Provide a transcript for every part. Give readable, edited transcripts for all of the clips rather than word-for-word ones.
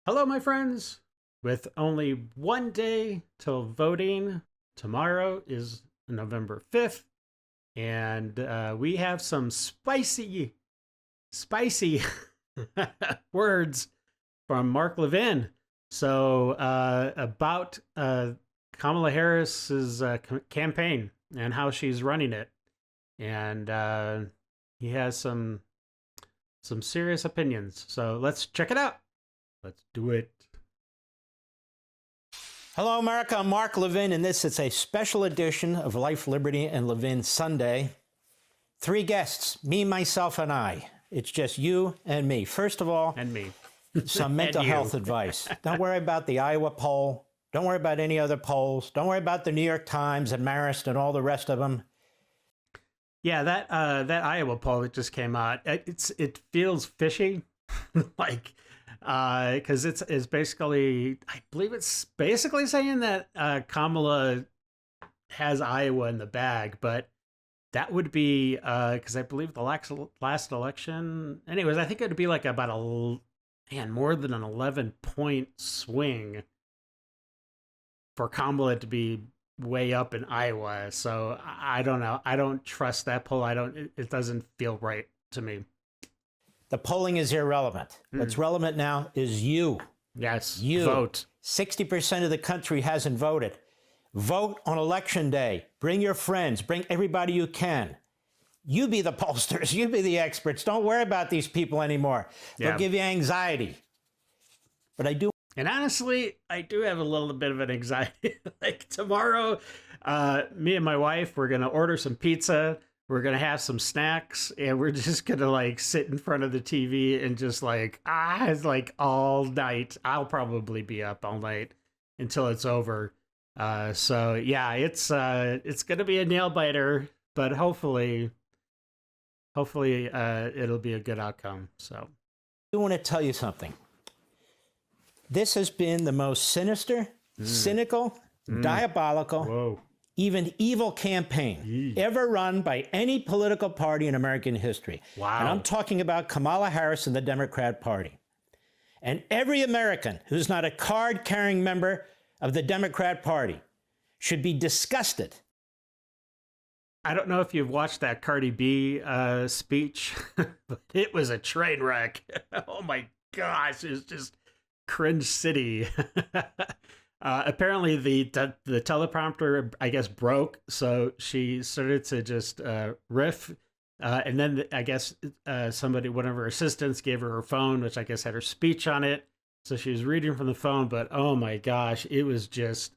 Hello, my friends. With only one day till voting, tomorrow is November 5th, and we have some spicy words from Mark Levin. So, about Kamala Harris's campaign and how she's running it. And he has some serious opinions. So let's check it out. Let's do it. Hello, America. I'm Mark Levin, and this is a special edition of Life, Liberty, and Levin Sunday. 3 guests, me, myself, and I. It's just you and me. First of all, And me. some mental health advice. Don't worry about the Iowa poll. Don't worry about any other polls. Don't worry about the New York Times and Marist and all the rest of them. Yeah, that Iowa poll that just came out, it feels fishy, like, because it's basically, I believe it's basically saying that Kamala has Iowa in the bag, but that would be because I believe the last election, anyways, I think it would be like about more than an 11-point swing for Kamala to be way up in Iowa. So I don't know. I don't trust that poll. It doesn't feel right to me. The polling is irrelevant. What's relevant now is you. Yes. You. Vote. 60% of the country hasn't voted. Vote on election day. Bring your friends. Bring everybody you can. You be the pollsters. You be the experts. Don't worry about these people anymore. They'll give you anxiety. But I do. And honestly, I do have a little bit of an anxiety. Like tomorrow, me and my wife, we're going to order some pizza. We're going to have some snacks, and we're just going to like sit in front of the TV and just it's like all night. I'll probably be up all night until it's over. So yeah, it's going to be a nail biter, but hopefully it'll be a good outcome. So I want to tell you something. This has been the most sinister, cynical, diabolical, even evil campaign ever run by any political party in American history. Wow. And I'm talking about Kamala Harris and the Democrat Party. And every American who's not a card-carrying member of the Democrat Party should be disgusted. I don't know if you've watched that Cardi B speech, but it was a train wreck. Oh my gosh, it was just cringe city. Apparently the teleprompter, I guess, broke, so she started to just riff, and then I guess one of her assistants gave her phone, which I guess had her speech on it, so she was reading from the phone, but oh my gosh, it was just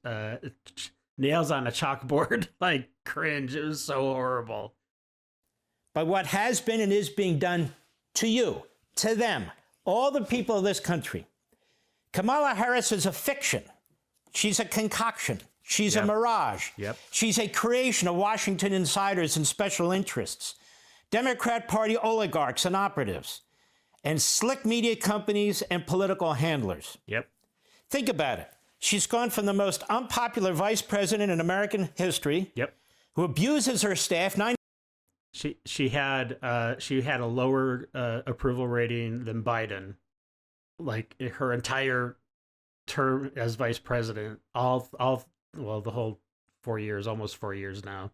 nails on a chalkboard, like cringe. It was so horrible. But what has been and is being done to you, to them, all the people of this country, Kamala Harris is a fiction. She's a concoction. She's a mirage. She's a creation of Washington insiders and special interests, Democrat Party oligarchs and operatives, and slick media companies and political handlers. Think about it. She's gone from the most unpopular vice president in American history, who abuses her staff. She had a lower approval rating than Biden. Like her entire term as vice president, the whole 4 years, almost 4 years now.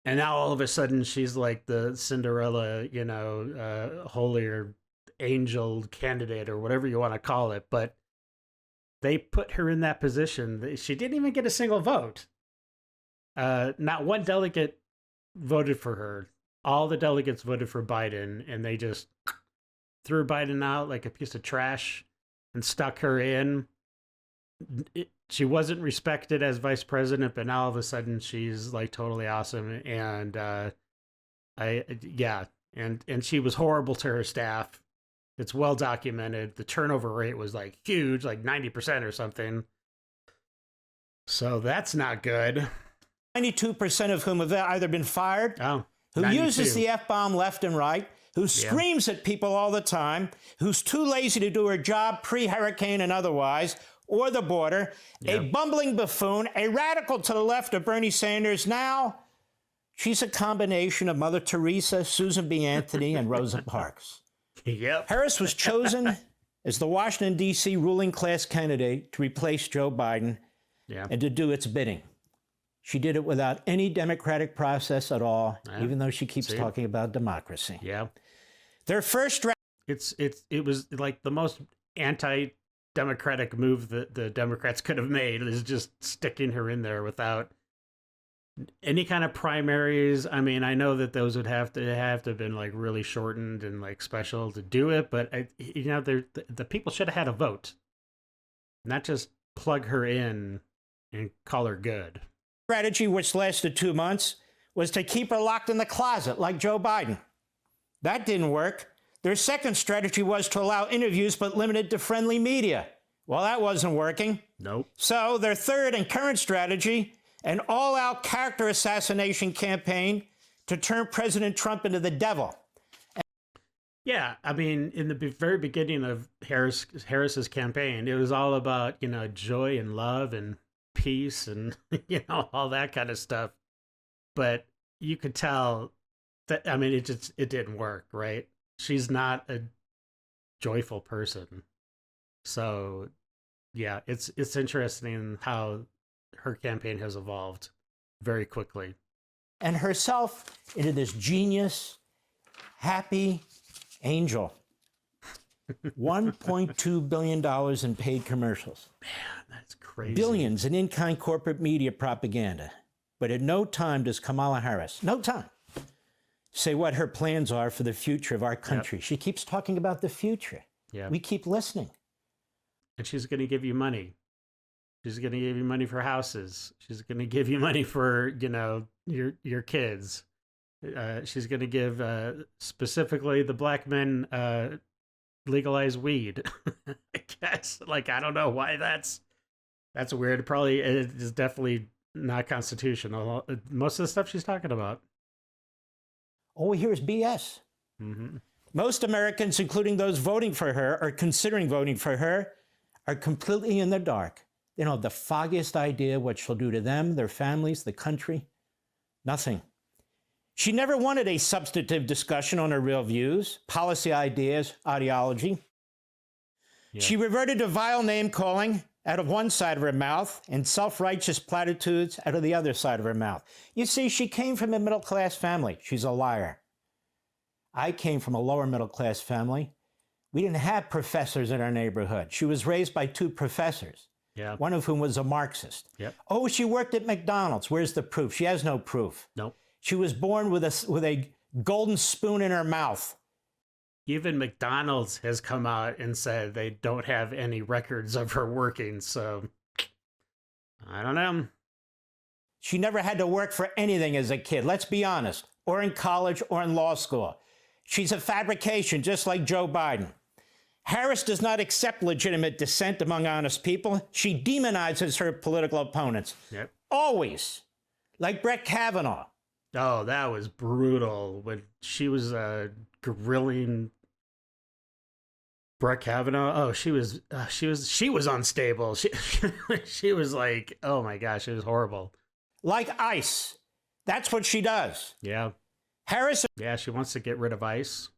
And now all of a sudden she's like the Cinderella, holier angel candidate or whatever you want to call it. But they put her in that position. She didn't even get a single vote. Not one delegate voted for her. All the delegates voted for Biden, and they just threw Biden out like a piece of trash and stuck her in. She wasn't respected as vice president, but now all of a sudden she's like totally awesome. And and she was horrible to her staff. It's well documented. The turnover rate was like huge, like 90% or something. So that's not good. 92% of whom have either been fired, who 92. uses the F-bomb left and right, who screams at people all the time, who's too lazy to do her job pre-hurricane and otherwise, or the border, a bumbling buffoon, a radical to the left of Bernie Sanders. Now, she's a combination of Mother Teresa, Susan B. Anthony, and Rosa Parks. Harris was chosen as the Washington, D.C. ruling class candidate to replace Joe Biden and to do its bidding. She did it without any democratic process at all, even though she keeps talking about democracy. Yeah. Their first it was like the most anti-democratic move that the Democrats could have made, is just sticking her in there without any kind of primaries. I mean, I know that those would have to have been like really shortened and like special to do it, but the people should have had a vote, not just plug her in and call her good. Strategy, which lasted 2 months, was to keep her locked in the closet like Joe Biden. That didn't work. Their second strategy was to allow interviews but limited to friendly media. Well, that wasn't working. Nope. So their third and current strategy, an all-out character assassination campaign to turn President Trump into the devil. Yeah, I mean, in the very beginning of Harris's campaign, it was all about, joy and love and peace and, all that kind of stuff. But you could tell that, I mean, it didn't work, right? She's not a joyful person. So, yeah, it's interesting how her campaign has evolved very quickly. And herself into this genius, happy angel. $1.2 billion in paid commercials. Man, that's crazy. Billions in in-kind corporate media propaganda. But at no time does Kamala Harris, no time, say what her plans are for the future of our country. Yep. She keeps talking about the future. Yeah. We keep listening. And she's going to give you money. She's going to give you money for houses. She's going to give you money for, your kids. She's going to give specifically the black men legalize weed. I guess. Like, I don't know why that's weird. Probably it is definitely not constitutional. Most of the stuff she's talking about. All we hear is BS. Mm-hmm. Most Americans, including those voting for her or considering voting for her, are completely in the dark. They don't have the foggiest idea what she'll do to them, their families, the country. Nothing. She never wanted a substantive discussion on her real views, policy ideas, ideology. Yeah. She reverted to vile name-calling out of one side of her mouth and self-righteous platitudes out of the other side of her mouth. You see, she came from a middle-class family. She's a liar. I came from a lower middle-class family. We didn't have professors in our neighborhood. She was raised by 2 professors, one of whom was a Marxist. Yep. Oh, she worked at McDonald's. Where's the proof? She has no proof. Nope. She was born with a golden spoon in her mouth. Even McDonald's has come out and said they don't have any records of her working, so I don't know. She never had to work for anything as a kid, let's be honest, or in college or in law school. She's a fabrication, just like Joe Biden. Harris does not accept legitimate dissent among honest people. She demonizes her political opponents. Yep. Always. Like Brett Kavanaugh. Oh, that was brutal when she was grilling Brett Kavanaugh. Oh, she was unstable. She was like, oh my gosh, it was horrible. Like ICE. That's what she does. Yeah. Harris. Yeah, she wants to get rid of ICE.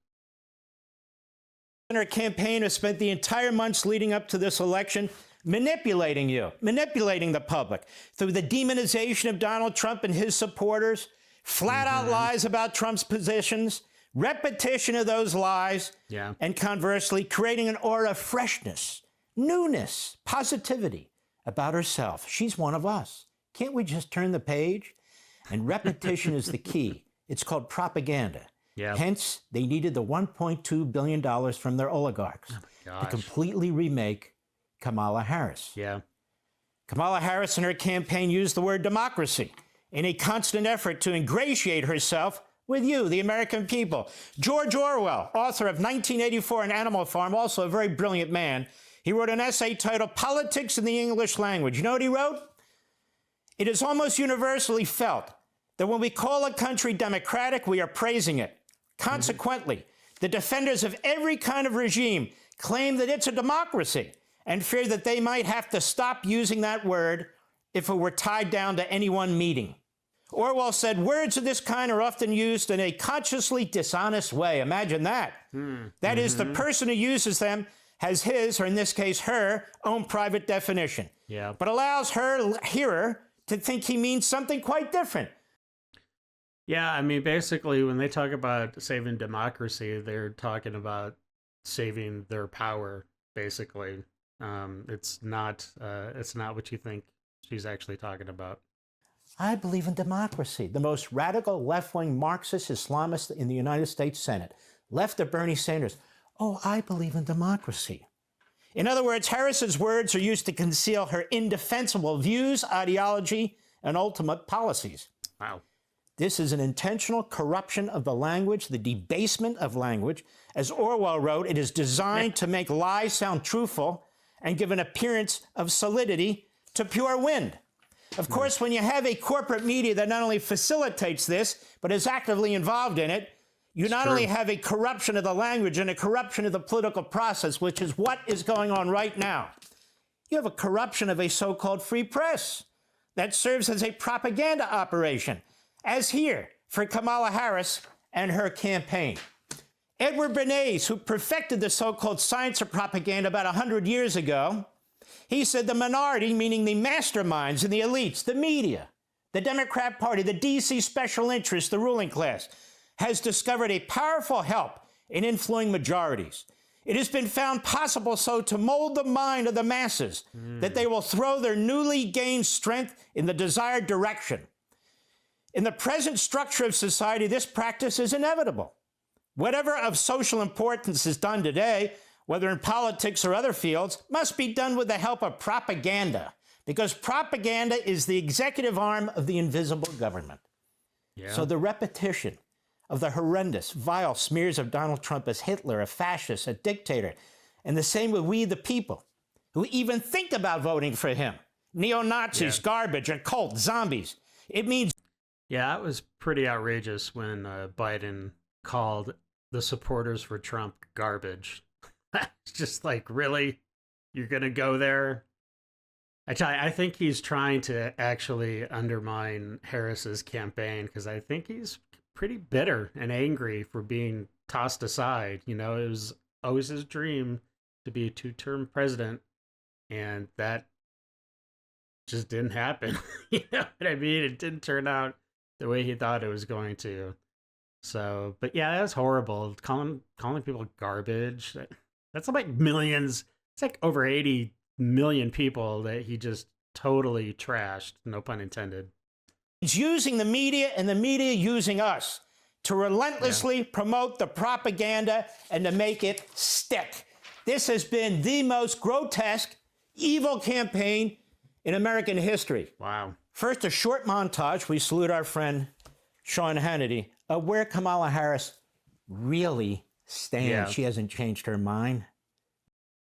And her campaign has spent the entire months leading up to this election manipulating you, manipulating the public through the demonization of Donald Trump and his supporters, flat-out lies about Trump's positions, repetition of those lies, and conversely, creating an aura of freshness, newness, positivity about herself. She's one of us. Can't we just turn the page? And repetition is the key. It's called propaganda. Yeah. Hence, they needed the $1.2 billion from their oligarchs to completely remake Kamala Harris. Yeah. Kamala Harris and her campaign used the word democracy in a constant effort to ingratiate herself with you, the American people. George Orwell, author of 1984 and Animal Farm, also a very brilliant man, he wrote an essay titled Politics in the English Language. You know what he wrote? It is almost universally felt that when we call a country democratic, we are praising it. Consequently, the defenders of every kind of regime claim that it's a democracy and fear that they might have to stop using that word if it were tied down to any one meeting. Orwell said, words of this kind are often used in a consciously dishonest way. Imagine that. That is, the person who uses them has his, or in this case, her, own private definition. Yeah. But allows her hearer to think he means something quite different. Yeah, I mean, basically, when they talk about saving democracy, they're talking about saving their power, basically. It's not what you think she's actually talking about. I believe in democracy. The most radical left-wing Marxist Islamist in the United States Senate, left of Bernie Sanders. Oh, I believe in democracy. In other words, Harris's words are used to conceal her indefensible views, ideology, and ultimate policies. Wow. This is an intentional corruption of the language, the debasement of language. As Orwell wrote, it is designed to make lies sound truthful and give an appearance of solidity to pure wind. Of course, when you have a corporate media that not only facilitates this, but is actively involved in it, you not only have a corruption of the language and a corruption of the political process, which is what is going on right now. You have a corruption of a so-called free press that serves as a propaganda operation, as here for Kamala Harris and her campaign. Edward Bernays, who perfected the so-called science of propaganda about 100 years ago, he said the minority, meaning the masterminds and the elites, the media, the Democrat Party, the DC special interests, the ruling class, has discovered a powerful help in influencing majorities. It has been found possible so to mold the mind of the masses that they will throw their newly gained strength in the desired direction. In the present structure of society, this practice is inevitable. Whatever of social importance is done today, whether in politics or other fields, must be done with the help of propaganda, because propaganda is the executive arm of the invisible government. Yeah. So the repetition of the horrendous, vile smears of Donald Trump as Hitler, a fascist, a dictator, and the same with we the people, who even think about voting for him. Neo-Nazis, garbage, and cult zombies. It means... Yeah, it was pretty outrageous when Biden called the supporters for Trump garbage. It's just like, really? You're going to go there? I think he's trying to actually undermine Harris's campaign, because I think he's pretty bitter and angry for being tossed aside. You know, it was always his dream to be a two-term president, and that just didn't happen. You know what I mean? It didn't turn out the way he thought it was going to. So, but yeah, that was horrible. Calling people garbage. That's like millions. It's like over 80 million people that he just totally trashed, no pun intended. He's using the media and the media using us to relentlessly promote the propaganda and to make it stick. This has been the most grotesque, evil campaign in American history. Wow. First, a short montage. We salute our friend Sean Hannity of where Kamala Harris really stands. Yeah. She hasn't changed her mind.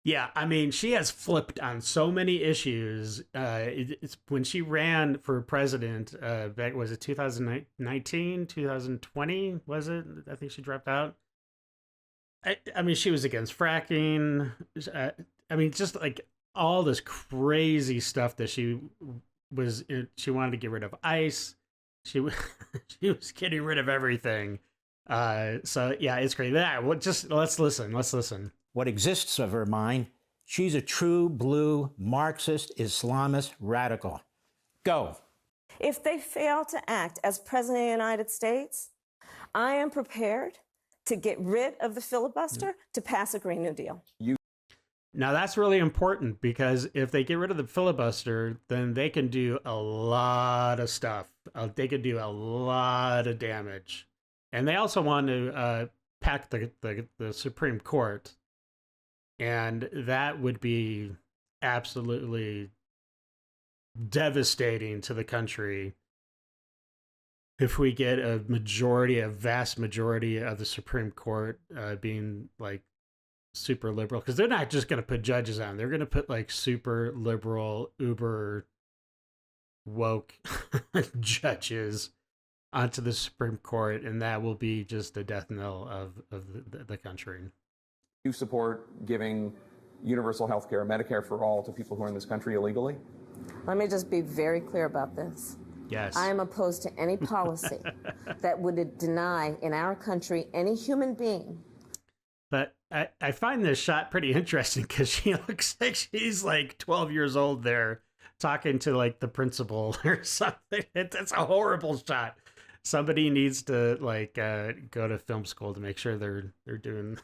Yeah, I mean, she has flipped on so many issues. It's when she ran for president, back, was it 2019, 2020, was it? I think she dropped out. I mean, she was against fracking. I mean, just like all this crazy stuff that she wanted to get rid of ICE. She was getting rid of everything. So yeah, it's great. Let's listen. What exists of her mind, she's a true blue Marxist Islamist radical. Go. If they fail to act as president of the United States, I am prepared to get rid of the filibuster to pass a Green New Deal. Now that's really important, because if they get rid of the filibuster, then they can do a lot of stuff. They can do a lot of damage. And they also want to pack the Supreme Court. And that would be absolutely devastating to the country if we get a vast majority of the Supreme Court being like super liberal. Because they're not just going to put judges on. They're going to put like super liberal, uber woke judges onto the Supreme Court. And that will be just the death knell of the country. You support giving universal health care, Medicare for all, to people who are in this country illegally? Let me just be very clear about this. Yes. I am opposed to any policy that would deny in our country any human being. But I find this shot pretty interesting because she looks like she's like 12 years old there talking to like the principal or something. That's a horrible shot. Somebody needs to like go to film school to make sure they're doing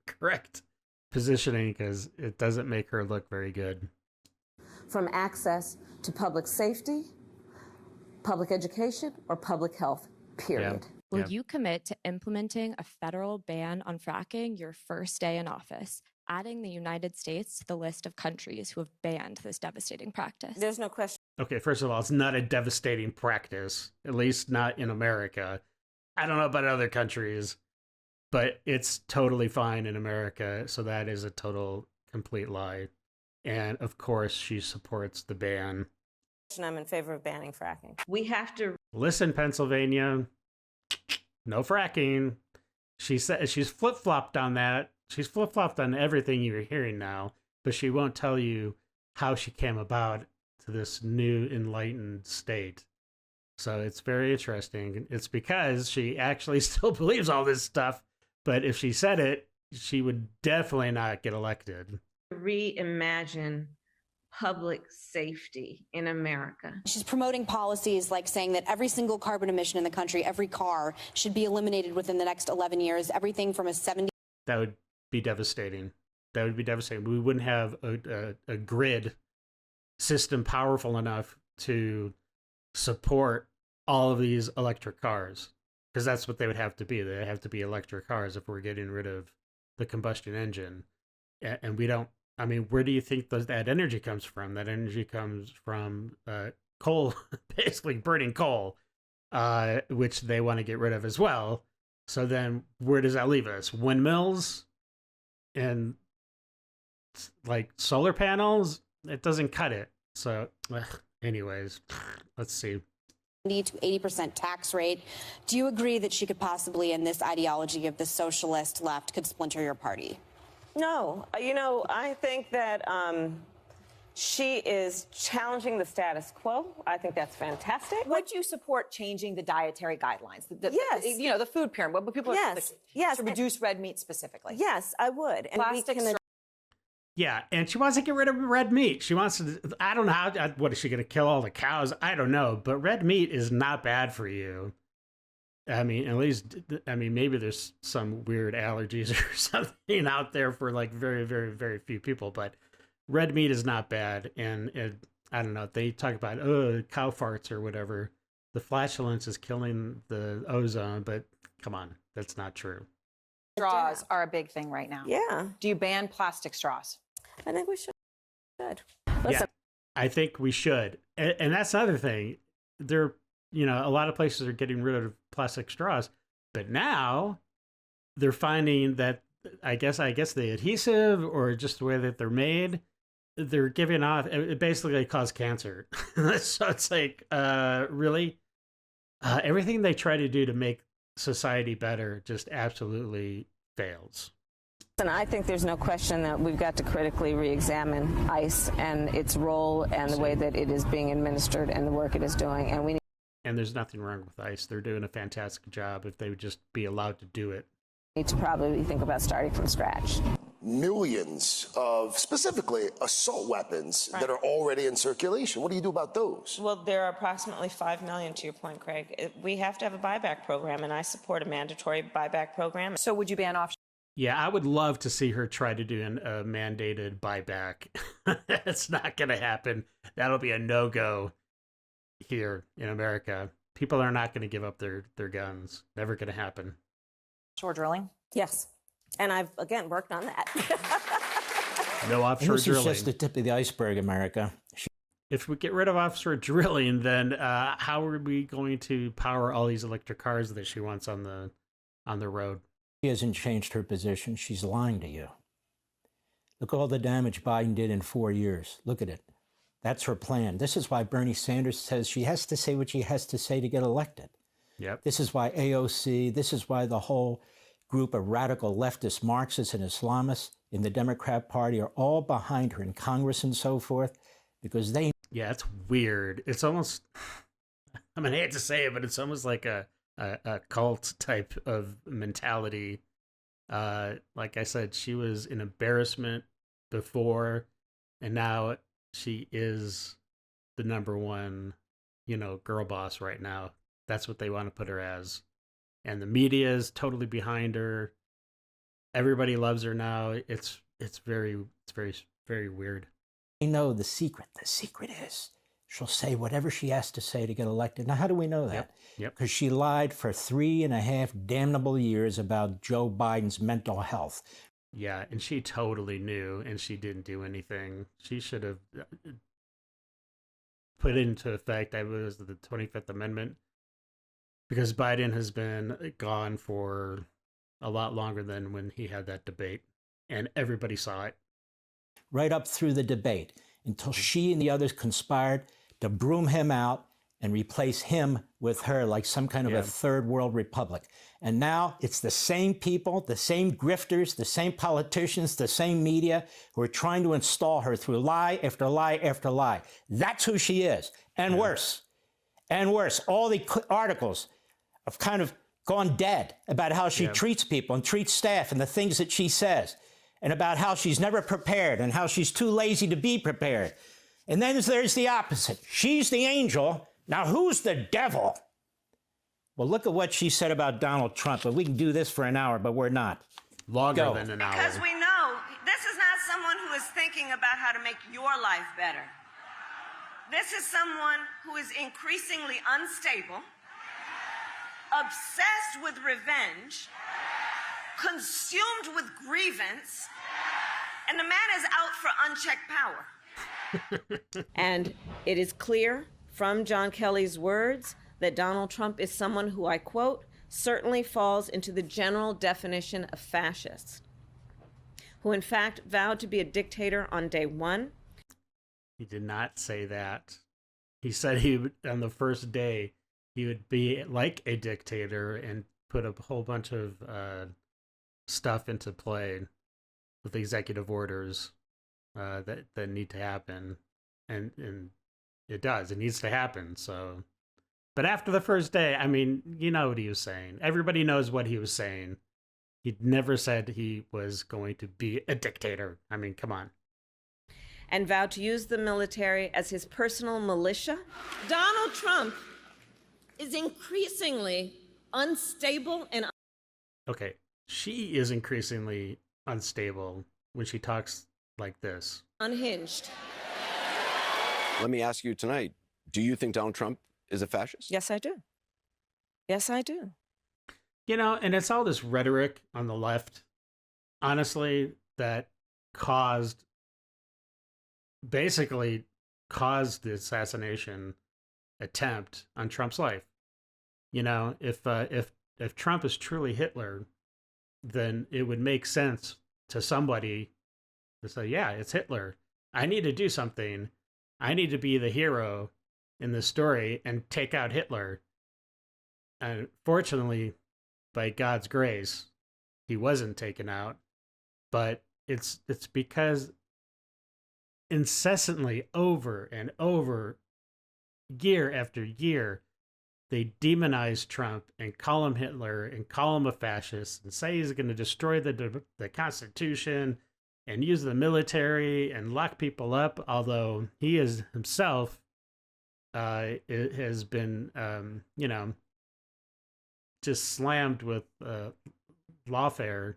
correct positioning because it doesn't make her look very good. From access to public safety, public education, or public health, period. Will you commit to implementing a federal ban on fracking your first day in office, adding the United States to the list of countries who have banned this devastating practice? There's no question. Okay, first of all, it's not a devastating practice, at least not in America. I don't know about other countries, but it's totally fine in America. So that is a total, complete lie. And of course, she supports the ban. I'm in favor of banning fracking. We have to Listen, Pennsylvania, no fracking. She said she's flip-flopped on that. She's flip-flopped on everything you're hearing now, but she won't tell you how she came about to this new enlightened state. So it's very interesting. It's because she actually still believes all this stuff, but if she said it, she would definitely not get elected. reimagine public safety in America. She's promoting policies like saying that every single carbon emission in the country, every car, should be eliminated within the next 11 years, everything from a 70. That would be devastating. That would be devastating. We wouldn't have a grid system powerful enough to support all of these electric cars, because that's what they would have to be. They have to be electric cars if we're getting rid of the combustion engine. And we don't, I mean, where do you think that energy comes from? That energy comes from coal, basically burning coal, which they want to get rid of as well. So then where does that leave us? Windmills and like solar panels? It doesn't cut it. So anyways, let's see. 70 to 80% tax rate. Do you agree that she could possibly, in this ideology of the socialist left, could splinter your party? No, I think that she is challenging the status quo. I think that's fantastic. Would you support changing the dietary guidelines? Yes. The food pyramid. What people Yes. Yes. to reduce red meat specifically. Yes, I would. And Plastic straw. Yeah, and she wants to get rid of red meat. She wants to, I don't know how, what is she going to kill all the cows? I don't know, but red meat is not bad for you. I mean, at least, maybe there's some weird allergies or something out there for like very, very, very few people, but red meat is not bad. And I don't know, they talk about, cow farts or whatever. The flatulence is killing the ozone, but come on, that's not true. Straws are a big thing right now. Yeah, Do you ban plastic straws? I think we should. Yeah, Listen, I think we should. And that's another thing. A lot of places are getting rid of plastic straws, but now they're finding that I guess the adhesive or just the way that they're made, they're giving off, it basically causes cancer. So it's like, really? Everything they try to do to make society better just absolutely fails. I think there's no question that we've got to critically re-examine ICE and its role and the way that it is being administered and the work it is doing. And we And there's nothing wrong with ICE. They're doing a fantastic job if they would just be allowed to do it. need to probably think about starting from scratch. Millions of specifically assault weapons that are already in circulation. What do you do about those? Well, there are approximately 5 million, to your point, Craig. We have to have a buyback program, and I support a mandatory buyback program. So would you ban offshore? Yeah, I would love to see her try to do a mandated buyback. It's not going to happen. That'll be a no-go here in America. People are not going to give up their guns. Never going to happen. Offshore drilling? Yes. And I've, again, worked on that. No offshore This drilling. is just the tip of the iceberg, America. If we get rid of offshore drilling, then how are we going to power all these electric cars that she wants on the road? She hasn't changed her position. She's lying to you. Look at all the damage Biden did in 4 years. Look at it. That's her plan. This is why Bernie Sanders says she has to say what she has to say to get elected. Yep. This is why AOC, this is why the whole group of radical leftist Marxists and Islamists in the Democrat Party are all behind her in Congress and so forth, because they... Yeah, it's weird. It's almost, I mean, I hate to say it, but it's almost like a cult type of mentality Like I said, she was an embarrassment before, and now she is the number one, girl boss right now. That's what they want to put her as. And the media is totally behind her. Everybody loves her now. It's very weird. We know the secret. The secret is she'll say whatever she has to say to get elected. Now, how do we know that? Yep. Because she lied for 3.5 damnable years about Joe Biden's mental health. Yeah, and she totally knew, and she didn't do anything. She should have put into effect, I was the 25th Amendment, because Biden has been gone for a lot longer than when he had that debate, and everybody saw it. Right up through the debate, until she and the others conspired to broom him out and replace him with her like some kind of a third world republic. And now it's the same people, the same grifters, the same politicians, the same media who are trying to install her through lie after lie after lie. That's who she is. And worse. And worse. All the articles have kind of gone dead about how she treats people and treats staff and the things that she says, and about how she's never prepared and how she's too lazy to be prepared. And then there's the opposite. She's the angel. Now, who's the devil? Well, look at what she said about Donald Trump. And we can do this for an hour, but we're not. Longer than an hour. Because we know this is not someone who is thinking about how to make your life better. This is someone who is increasingly unstable, obsessed with revenge, consumed with grievance, and the man is out for unchecked power. And it is clear from John Kelly's words that Donald Trump is someone who, I quote, certainly falls into the general definition of fascist, who in fact vowed to be a dictator on day one. He did not say that. He said he would, on the first day, he would be like a dictator and put a whole bunch of stuff into play with executive orders that need to happen, and it does. It needs to happen. So, but after the first day, I mean, you know what he was saying. Everybody knows what he was saying. He never said he was going to be a dictator. I mean, come on. And vowed to use the military as his personal militia. Donald Trump is increasingly unstable and okay. She is increasingly unstable when she talks like this. Unhinged. Let me ask you tonight, do you think Donald Trump is a fascist? Yes, I do. Yes, I do. And it's all this rhetoric on the left, honestly, that basically caused the assassination attempt on Trump's life. If Trump is truly Hitler, then it would make sense to somebody to say, yeah, it's Hitler. I need to do something. I need to be the hero in the story and take out Hitler. And fortunately, by God's grace, he wasn't taken out. But it's because incessantly, over and over, year after year, they demonize Trump and call him Hitler and call him a fascist and say he's going to destroy the Constitution and use the military and lock people up, although he is himself has been, just slammed with lawfare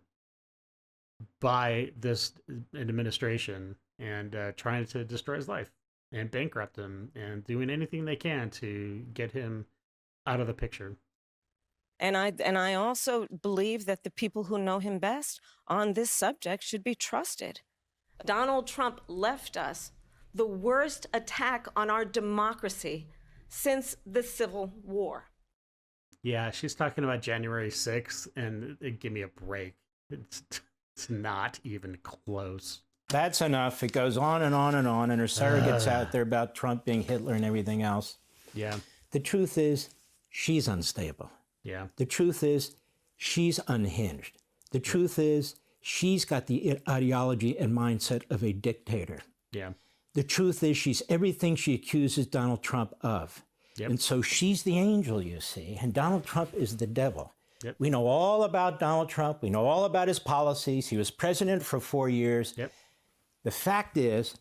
by this administration and trying to destroy his life and bankrupt him and doing anything they can to get him out of the picture. And I also believe that the people who know him best on this subject should be trusted. Donald Trump left us the worst attack on our democracy since the Civil War. Yeah, she's talking about January 6th, and give me a break. It's not even close. That's enough. It goes on and on and on, and her surrogates out there about Trump being Hitler and everything else. Yeah. The truth is, she's unstable. Yeah. The truth is, she's unhinged. The truth is, she's got the ideology and mindset of a dictator. Yeah. The truth is, she's everything she accuses Donald Trump of. Yep. And so she's the angel, you see, and Donald Trump is the devil. Yep. We know all about Donald Trump. We know all about his policies. He was president for 4 years. Yep. The fact is,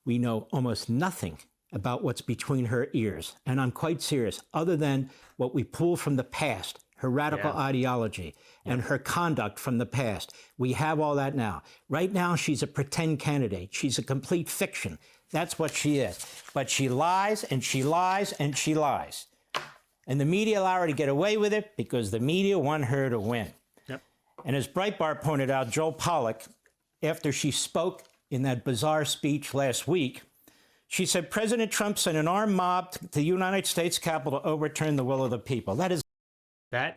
we know almost nothing about what's between her ears. And I'm quite serious, other than what we pull from the past, her radical ideology and her conduct from the past. We have all that now. Right now, she's a pretend candidate. She's a complete fiction. That's what she is. But she lies and she lies and she lies. And the media allow her to get away with it because the media want her to win. Yep. And as Breitbart pointed out, Joel Pollak, after she spoke in that bizarre speech last week, she said President Trump sent an armed mob to the United States Capitol to overturn the will of the people. That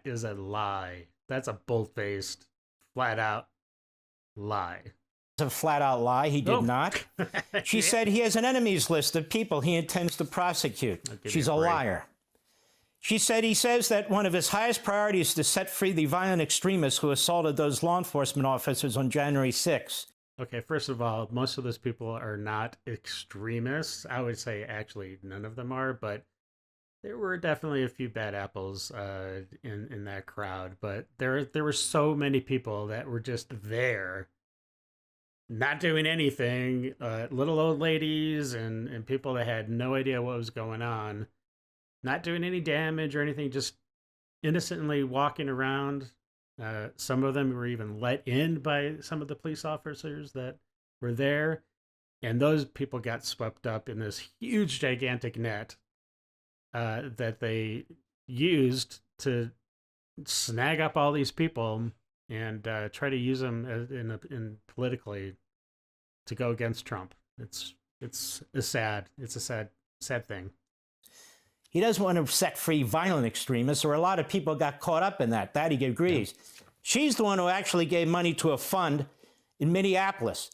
is a lie. That's a bold-faced, flat-out lie. a flat-out lie. He did not. She said he has an enemies list of people he intends to prosecute. She's a liar. She said he says that one of his highest priorities is to set free the violent extremists who assaulted those law enforcement officers on January 6th. Okay, first of all, most of those people are not extremists. I would say actually none of them are, but there were definitely a few bad apples in that crowd. But there were so many people that were just there, not doing anything, little old ladies and people that had no idea what was going on, not doing any damage or anything, just innocently walking around. Some of them were even let in by some of the police officers that were there. And those people got swept up in this huge, gigantic net that they used to snag up all these people and try to use them in politically to go against Trump. It's a sad thing. He doesn't want to set free violent extremists, or a lot of people got caught up in that. That he agrees. Yeah. She's the one who actually gave money to a fund in Minneapolis.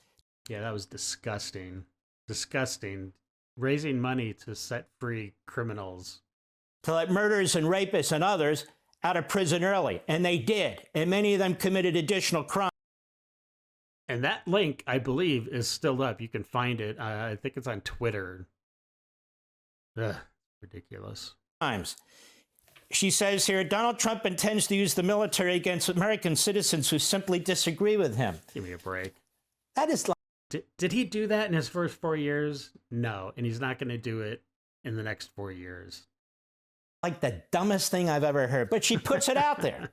Yeah, that was disgusting. Disgusting. Raising money to set free criminals. To let murderers and rapists and others out of prison early. And they did. And many of them committed additional crimes. And that link, I believe, is still up. You can find it. I think it's on Twitter. Ugh. Ridiculous. She says here, Donald Trump intends to use the military against American citizens who simply disagree with him. Give me a break. That is like... Did he do that in his first 4 years? No, and he's not going to do it in the next 4 years. Like the dumbest thing I've ever heard. But she puts it out there.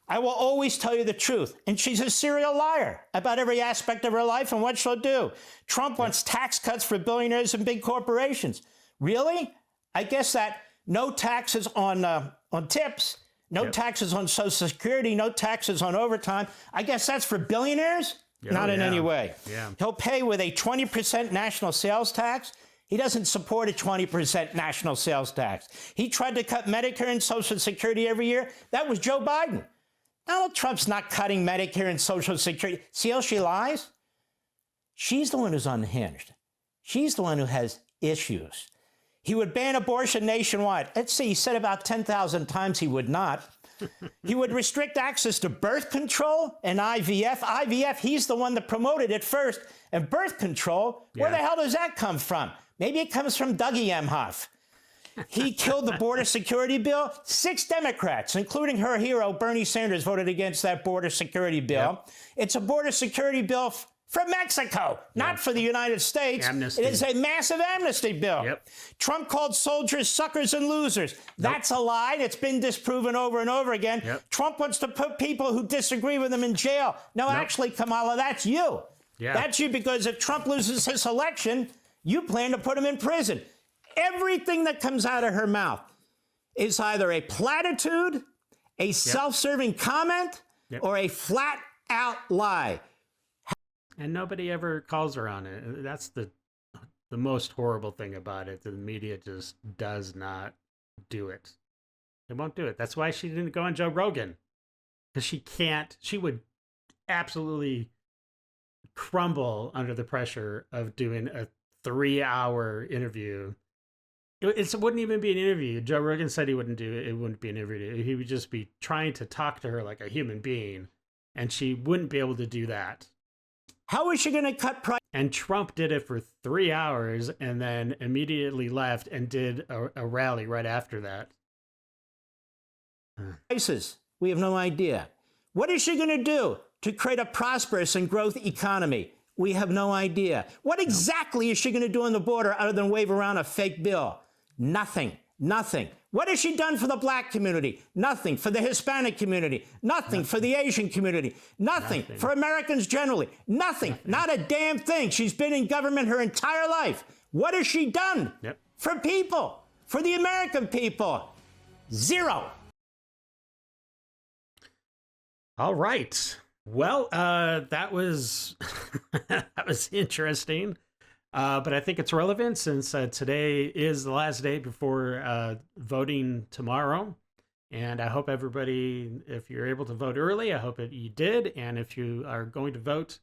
I will always tell you the truth. And she's a serial liar about every aspect of her life and what she'll do. Trump wants tax cuts for billionaires and big corporations. Really? I guess that no taxes on tips, no taxes on Social Security, no taxes on overtime. I guess that's for billionaires? Not in any way. Yeah. He'll pay with a 20% national sales tax. He doesn't support a 20% national sales tax. He tried to cut Medicare and Social Security every year. That was Joe Biden. Donald Trump's not cutting Medicare and Social Security. See how she lies? She's the one who's unhinged. She's the one who has issues. He would ban abortion nationwide. Let's see, he said about 10,000 times he would not. He would restrict access to birth control and IVF. IVF, he's the one that promoted it first. And birth control, where the hell does that come from? Maybe it comes from Dougie Emhoff. He killed the border security bill. 6 Democrats, including her hero, Bernie Sanders, voted against that border security bill. It's a border security bill from Mexico, not for the United States. Amnesty. It is a massive amnesty bill. Trump called soldiers suckers and losers. That's a lie. It's been disproven over and over again. Trump wants to put people who disagree with him in jail. No, actually, Kamala, that's you. That's you, because if Trump loses his election, you plan to put him in prison. Everything that comes out of her mouth is either a platitude, a self-serving comment, or a flat-out lie. And nobody ever calls her on it. That's the most horrible thing about it. The media just does not do it. They won't do it. That's why she didn't go on Joe Rogan. Because she can't. She would absolutely crumble under the pressure of doing a 3-hour interview. It wouldn't even be an interview. Joe Rogan said he wouldn't do it. It wouldn't be an interview. He would just be trying to talk to her like a human being. And she wouldn't be able to do that. How is she going to cut prices? And Trump did it for 3 hours and then immediately left and did a rally right after that. Prices We have no idea. What is she going to do to create a prosperous and growth economy? We have no idea. What exactly is she going to do on the border other than wave around a fake bill? Nothing. Nothing. What has she done for the black community? Nothing. For the Hispanic community? Nothing. For the Asian community? Nothing. For Americans generally? Nothing. Not a damn thing. She's been in government her entire life. What has she done for people? For the American people? Zero. All right. Well, that was that was interesting. But I think it's relevant since today is the last day before voting tomorrow. And I hope everybody, if you're able to vote early, I hope that you did. And if you are going to vote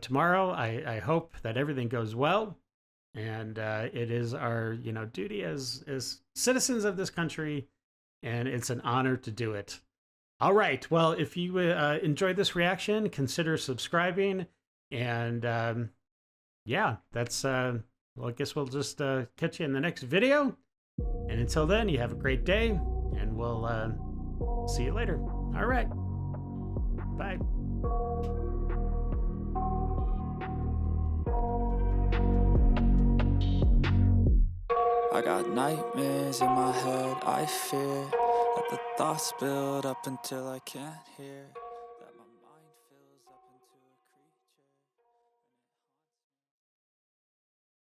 tomorrow, I hope that everything goes well. And it is our, duty as citizens of this country. And it's an honor to do it. All right. Well, if you enjoyed this reaction, consider subscribing. And yeah, that's, well, I guess we'll just catch you in the next video. And until then, you have a great day, and we'll see you later. All right. Bye. I got nightmares in my head, I fear that the thoughts build up until I can't hear.